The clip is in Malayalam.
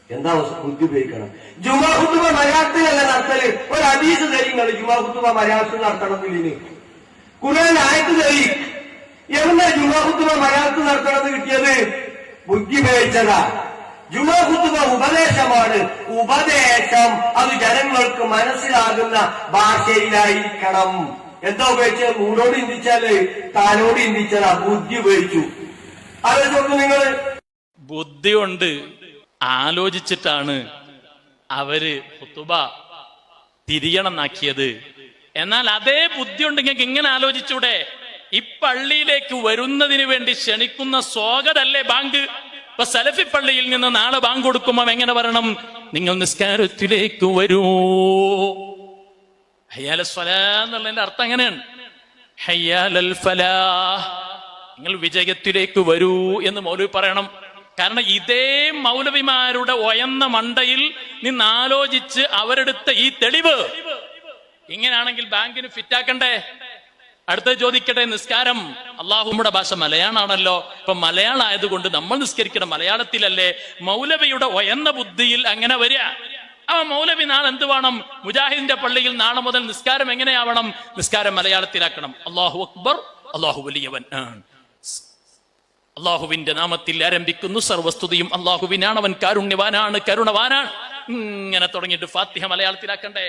എന്താ ബുദ്ധി ഉപയോഗിക്കണം. ജുമാ ഖുതുബ മലയാളത്തിലല്ല നടത്തല്. ഒരു ഹദീസ് തരീങ്ങൾ ജുമാ ഖുതുബ മലയാളത്തിൽ നടത്തണമെന്നില്ല. ഖുർആൻ ആയത്ത് തരീ. എവിടെ ജുമാ ഖുതുബ മലയാളത്തിൽ നടത്തണമെന്ന് കിട്ടിയത്? ബുദ്ധി ഉപയോഗിച്ചതാ. ജുമാ ഖുതുബ ഉപദേശമാണ്. ഉപദേശം അത് ജനങ്ങൾക്ക് മനസ്സിലാകുന്ന ഭാഷയിലായിരിക്കണം. എന്താ ഉപയോഗിച്ചത്? മൂടോട് ചിന്തിച്ചാല് താനോട് ചിന്തിച്ചതാ. ബുദ്ധി ഉപയോഗിച്ചു. ആലോചിച്ചു നിങ്ങള്. ബുദ്ധി കൊണ്ട് ആലോചിച്ചിട്ടാണ് അവര് ഖുതുബ തിരിയണമെന്നാക്കിയത്. എന്നാൽ അതേ ബുദ്ധി ഉണ്ടെങ്കിൽ ഇങ്ങനെ ആലോചിച്ചൂടെ? ഈ പള്ളിയിലേക്ക് വരുന്നതിന് വേണ്ടി ക്ഷണിക്കുന്ന സ്വാഗതല്ലേ ബാങ്ക്? ഇപ്പൊ സലഫി പള്ളിയിൽ നിന്ന് നാളെ ബാങ്ക് കൊടുക്കുമ്പോ എങ്ങനെ പറയണം? നിങ്ങൾ നിസ്കാരത്തിലേക്ക് വരൂ. ഹയ്യാല സ്വലാ എന്നുള്ളതിന്റെ അർത്ഥം എങ്ങനെയാണ്? ഹയ്യാലൽ ഫലാഹ്, നിങ്ങൾ വിജയത്തിലേക്ക് വരൂ എന്ന് മൗലവി പറയണം. കാരണം ഇതേ മൗലവിമാരുടെ ഒയന്ന മണ്ടയിൽ നിന്ന് ആലോചിച്ച് അവരെടുത്ത ഈ തെളിവ് ഇങ്ങനെയാണെങ്കിൽ ബാങ്കിന് ഫിറ്റാക്കണ്ടേ? അടുത്തത് ചോദിക്കട്ടെ, നിസ്കാരം അള്ളാഹുമ്മയുടെ ഭാഷ മലയാളാണല്ലോ. ഇപ്പൊ മലയാളം ആയതുകൊണ്ട് നമ്മൾ നിസ്കരിക്കണം മലയാളത്തിലല്ലേ? മൗലവിയുടെ ഒയന്ന ബുദ്ധിയിൽ അങ്ങനെ വരിക. ആ മൗലവി നാളെ എന്ത് വേണം? മുജാഹിദിന്റെ പള്ളിയിൽ നാളെ മുതൽ നിസ്കാരം എങ്ങനെയാവണം? നിസ്കാരം മലയാളത്തിലാക്കണം. അല്ലാഹു അക്ബർ, അല്ലാഹു വലിയവൻ, അള്ളാഹുവിന്റെ നാമത്തിൽ ആരംഭിക്കുന്നു, സർവസ്തുതിയും അള്ളാഹുവിനാണ്, അവൻ കാരുണ്യവാനാണ്, കരുണവാനാണ്, ഇങ്ങനെ തുടങ്ങിയിട്ട് ഫാത്തിഹ മലയാളത്തിലാക്കണ്ടേ?